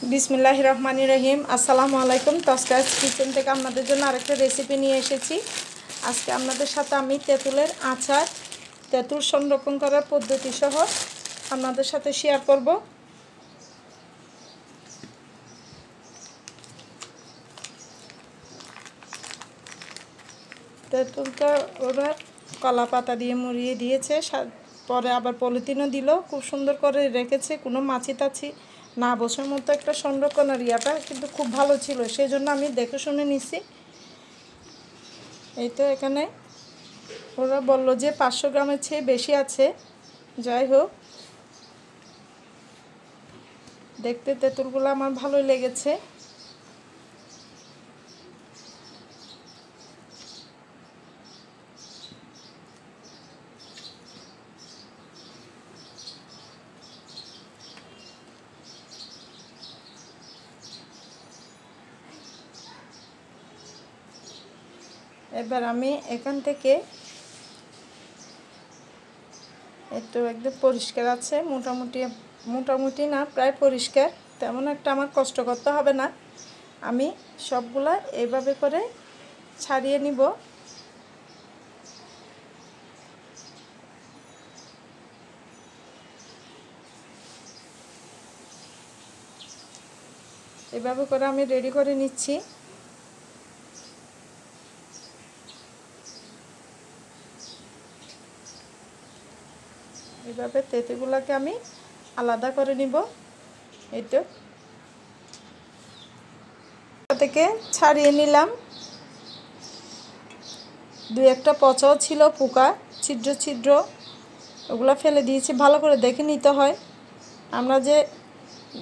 বিসমিল্লাহির রহমানির রহিম। আসসালামু আলাইকুম। তসকাজ কিচেন থেকে আপনাদের জন্য আরেকটা রেসিপি নিয়ে এসেছি। আজকে আপনাদের সাথে আমি তেঁতুলের আচার, তেঁতুল সংরক্ষণ করার পদ্ধতি সহ আপনাদের সাথে শেয়ার করব। তেঁতুলটা ওরা কলা পাতা দিয়ে মুড়িয়ে দিয়েছে, পরে আবার পলিথিনও দিল, খুব সুন্দর করে রেখেছে, কোনো মাছি টাছি না বসার মতো একটা সংরক্ষণের ইয়াটা কিন্তু খুব ভালো ছিল, সেই জন্য আমি দেখে শুনে নিছি। এই তো এখানে ওরা বলল যে 500 গ্রামের চেয়ে বেশি আছে। যাই হোক, দেখতে তেঁতুলগুলো আমার ভালোই লেগেছে। এবার আমি এখান থেকে একটু একদম পরিষ্কার আছে, মোটামুটি না, প্রায় পরিষ্কার, তেমন একটা আমার কষ্ট করতে হবে না। আমি সবগুলা এইভাবে করে ছাড়িয়ে নিব। এভাবে করে আমি রেডি করে নিচ্ছি। এভাবে তেঁতুলগুলোকে আমি আলাদা করে নিব। এই তো থেকে ছাড়িয়ে নিলাম। দুই একটা পচাও ছিল, পোকা, ছিদ্র ছিদ্র, ওগুলো ফেলে দিয়েছি। ভালো করে দেখে নিতে হয়। আমরা যে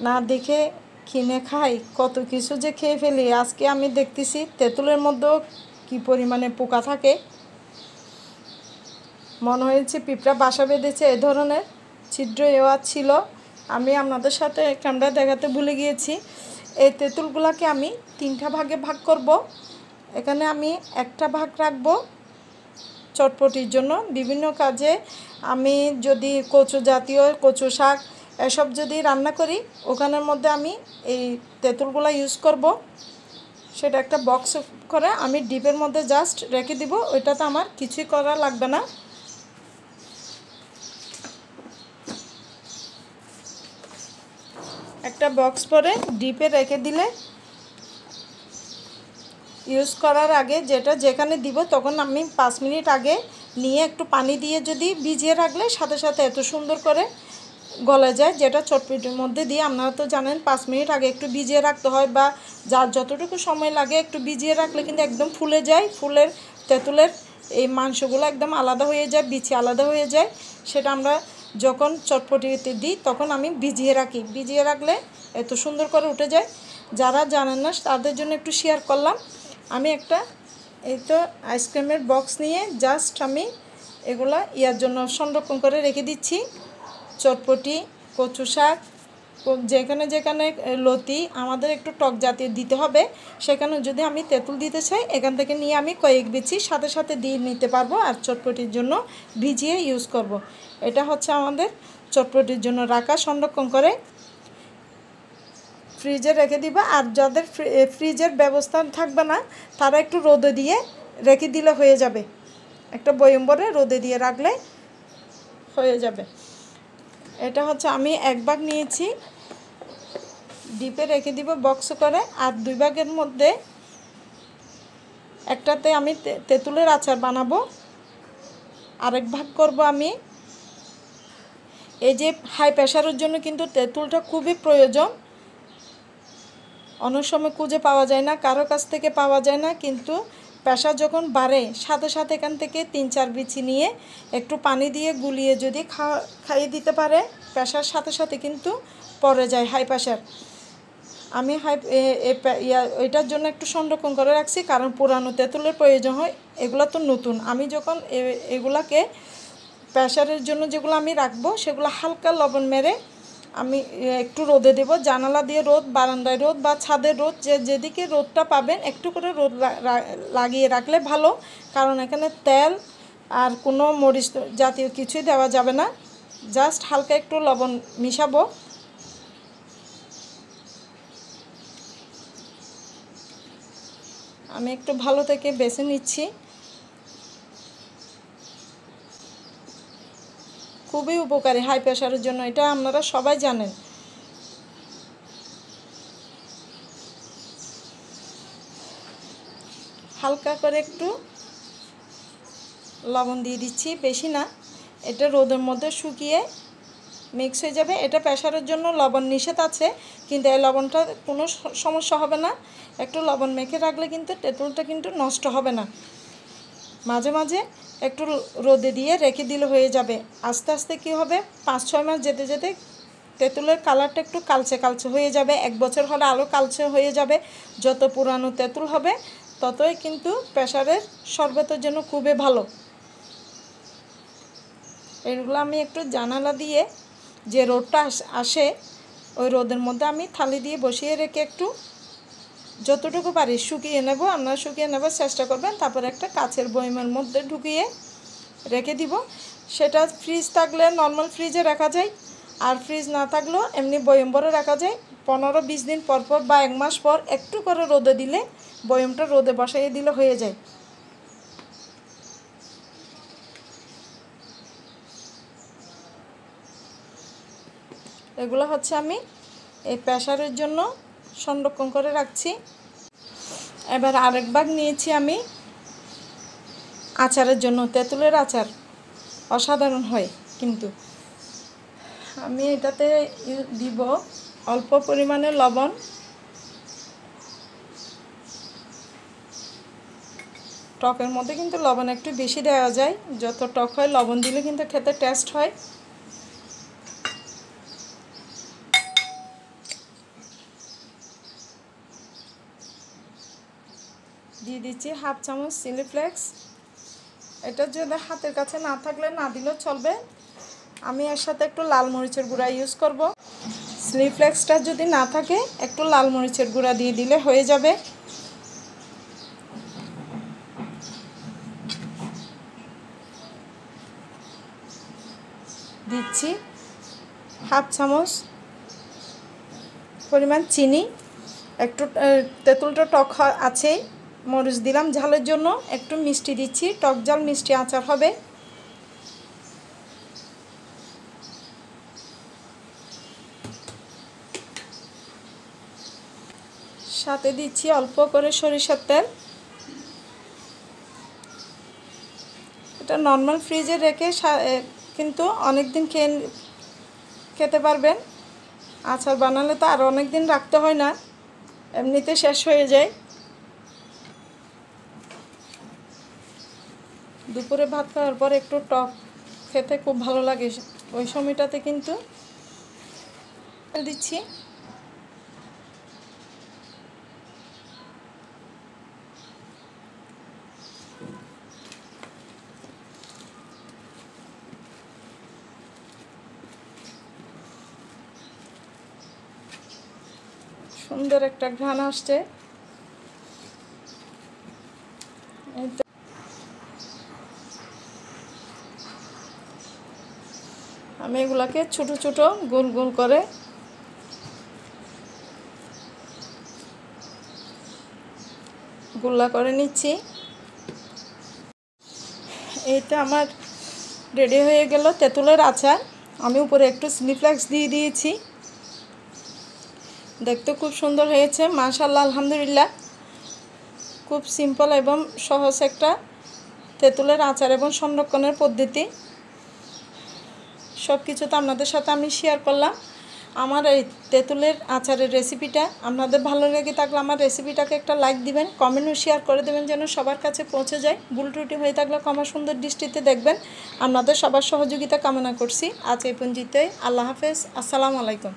না দেখে কিনে খাই, কত কিছু যে খেয়ে ফেলি। আজকে আমি দেখতেছি তেঁতুলের মধ্যেও কী পরিমাণে পোকা থাকে। মনে হয়েছে পিঁপড়া বাসা বেঁধেছে, এ ধরনের ছিদ্র এওয়া ছিল। আমি আপনাদের সাথে ক্যামেরা দেখাতে ভুলে গিয়েছি। এই তেঁতুলগুলোকে আমি 3টা ভাগে ভাগ করব। এখানে আমি একটা ভাগ রাখবো চটপটির জন্য। বিভিন্ন কাজে আমি যদি কচু জাতীয়, কচু শাক এসব যদি রান্না করি, ওখানের মধ্যে আমি এই তেঁতুলগুলো ইউজ করব। সেটা একটা বক্স করে আমি ডিপের মধ্যে জাস্ট রেখে দিব। ওইটাতে আমার কিছুই করা লাগবে না। একটা বক্স পরে ডিপে রেখে দিলে ইউজ করার আগে যেখানে দিব তখন আমি 5 মিনিট আগে নিয়ে একটু পানি দিয়ে যদি ভিজিয়ে রাখলে সাথে সাথে এত সুন্দর করে গলে যায়। যেটা চটপটির মধ্যে দিয়ে আপনারা তো জানেন 5 মিনিট আগে একটু ভিজিয়ে রাখতে হয়, বা যার যতটুকু সময় লাগে একটু ভিজিয়ে রাখলে কিন্তু একদম ফুলে যায়। তেঁতুলের এই মাংসগুলো একদম আলাদা হয়ে যায়, বিচি আলাদা হয়ে যায়। সেটা আমরা যখন চটপটিতে দিই তখন আমি ভিজিয়ে রাখি। ভিজিয়ে রাখলে এত সুন্দর করে উঠে যায়। যারা জানেন না তাদের জন্য একটু শেয়ার করলাম। আমি একটা এই তো আইসক্রিমের বক্স নিয়ে জাস্ট আমি এগুলা ইয়ার জন্য সংরক্ষণ করে রেখে দিচ্ছি। চটপটি, কচু শাক, যেখানে যেখানে লতি আমাদের একটু টক জাতীয় দিতে হবে, সেখানে যদি আমি তেঁতুল দিতে চাই এখান থেকে নিয়ে আমি কয়েক বিচি সাথে সাথে দিয়ে নিতে পারবো। আর চটপটির জন্য ভিজিয়ে ইউজ করব। এটা হচ্ছে আমাদের চটপটির জন্য রাখা, সংরক্ষণ করে ফ্রিজে রেখে দিবা। আর যাদের ফ্রিজের ব্যবস্থা থাকবে না তারা একটু রোদে দিয়ে রেখে দিলে হয়ে যাবে। একটা বয়ম ভরে রোদে দিয়ে রাখলে হয়ে যাবে। এটা হচ্ছে আমি 1 ভাগ নিয়েছি, ডিপে রেখে দিব বক্স করে। আর 2 ভাগের মধ্যে একটাতে আমি তেঁতুলের আচার বানাবো, আরেক ভাগ করব আমি এই যে হাই প্রেশারের জন্য কিন্তু তেঁতুলটা খুবই প্রয়োজন। অনেক সময় খুঁজে পাওয়া যায় না, কারো কাছ থেকে পাওয়া যায় না, কিন্তু প্রেশার যখন বাড়ে সাথে সাথে এখান থেকে 3-4 বিচি নিয়ে একটু পানি দিয়ে গুলিয়ে যদি খাইয়ে দিতে পারে, প্রেশার সাথে সাথে কিন্তু পড়ে যায় হাই প্রেশার। আমি এটার জন্য একটু সংরক্ষণ করে রাখছি, কারণ পুরানো তেঁতুলের প্রয়োজন হয়। এগুলো তো নতুন, আমি যখন এগুলাকে প্রেশারের জন্য যেগুলো আমি রাখবো সেগুলো হালকা লবণ মেরে আমি একটু রোদে দেব। জানালা দিয়ে রোদ, বারান্দায় রোদ বা ছাদের রোদ, যেদিকে রোদটা পাবেন একটু করে রোদ লাগিয়ে রাখলে ভালো। কারণ এখানে তেল আর কোনো মরিচ জাতীয় কিছুই দেওয়া যাবে না। জাস্ট হালকা একটু লবণ মিশাবো। আমি একটু ভালো থেকে বেছে নিচ্ছি। খুবই উপকারী হাই প্রেশারের জন্য, এটা আপনারা সবাই জানেন। হালকা করে একটু লবণ দিয়ে দিচ্ছি, বেশি না। এটা রোদের মধ্যে শুকিয়ে মিক্স হয়ে যাবে। এটা প্রেশারের জন্য লবণ নিষেধ আছে, কিন্তু এই লবণটা কোনো সমস্যা হবে না। একটু লবণ মেখে রাখলে কিন্তু তেঁতুলটা কিন্তু নষ্ট হবে না। মাঝে মাঝে একটু রোদে দিয়ে রেখে দিলে হয়ে যাবে। আস্তে আস্তে কী হবে, 5-6 মাস যেতে যেতে তেঁতুলের কালারটা একটু কালচে কালচে হয়ে যাবে। 1 বছর হলে আরও কালচে হয়ে যাবে। যত পুরানো তেঁতুল হবে ততই কিন্তু প্রেশারের শরবতের জন্য খুবই ভালো। এগুলো আমি একটু জানালা দিয়ে যে রোদটা আসে ওই রোদের মধ্যে আমি থালি দিয়ে বসিয়ে রেখে একটু যতটুকু পারি শুকিয়ে নেব। আপনারা শুকিয়ে নেবার চেষ্টা করবেন। তারপর একটা কাচের বয়মের মধ্যে ঢুকিয়ে রেখে দিব। সেটা ফ্রিজ থাকলে নর্মাল ফ্রিজে রাখা যায়, আর ফ্রিজ না থাকলেও এমনি বয়ম ভরে রাখা যায়। 15-20 দিন পর পর বা 1 মাস পর একটু করে রোদে দিলে বয়মটা রোদে বসাইয়ে দিলে হয়ে যায়। এগুলো হচ্ছে আমি এই প্রেশারের জন্য সংরক্ষণ করে রাখছি। এবার আরেক ভাগ নিয়েছি আমি আচারের জন্য। তেঁতুলের আচার অসাধারণ হয়, কিন্তু আমি এটাতে দিব অল্প পরিমাণে লবণ। টকের মধ্যে কিন্তু লবণ একটু বেশি দেওয়া যায়। যত টক হয় লবণ দিলে কিন্তু খেতে টেস্ট হয়। দিয়ে দিচ্ছি 1/2 চামচ চিলি ফ্লেক্স। এটা যদি হাতের কাছে না থাকলে না দিলেও চলবে। আমি এর সাথে একটু লাল মরিচের গুঁড়া ইউজ করব। চিলি ফ্লেক্সটা যদি না থাকে একটু লাল মরিচের গুঁড়া দিয়ে দিলে হয়ে যাবে। দিচ্ছি 1/2 চামচ পরিমাণ চিনি। একটু তেঁতুলটা টক আছেই, মরিচ দিলাম ঝালের জন্য। একটু মিষ্টি দিচ্ছি, টক ঝাল মিষ্টি আচার হবে। সাথে দিচ্ছি অল্প করে সরিষার তেল। এটা নর্মাল ফ্রিজে রেখে কিন্তু অনেক দিন খেতে পারবেন। আচার বানালে তো আর অনেক দিন রাখতে হয় না, এমনিতে শেষ হয়ে যায়। দুপুরে ভাত খাওয়ার পর একটু টক খেতে খুব ভালো লাগে, ওই সময়টাতে কিন্তু দিচ্ছি। সুন্দর একটা ঘ্রাণ আসছে। আমি এগুলাকে ছোট ছোট গোল গোল করে গোল্লা করে নিচ্ছি। এইটা আমার রেডি হয়ে গেল তেঁতুলের আচার। আমি উপরে একটু চিলি ফ্লেক্স দিয়ে দিয়েছি। দেখতে খুব সুন্দর হয়েছে, মাশাআল্লাহ, আলহামদুলিল্লাহ। খুব সিম্পল এবং সহজ একটা তেঁতুলের আচার এবং সংরক্ষণের পদ্ধতি। সব কিছু তো আপনাদের সাথে আমি শেয়ার করলাম। আমার এই তেঁতুলের আচারের রেসিপিটা আপনাদের ভালো লেগে থাকলে আমার রেসিপিটাকে একটা লাইক দিবেন, কমেন্ট ও শেয়ার করে দেবেন যেন সবার কাছে পৌঁছে যায়। ভুল ত্রুটি হয়ে থাকলে ক্ষমা সুন্দর দৃষ্টিতে দেখবেন। আপনাদের সবার সহযোগিতা কামনা করছি। আজ এই পর্যন্তই। আল্লাহ হাফেজ। আসসালামু আলাইকুম।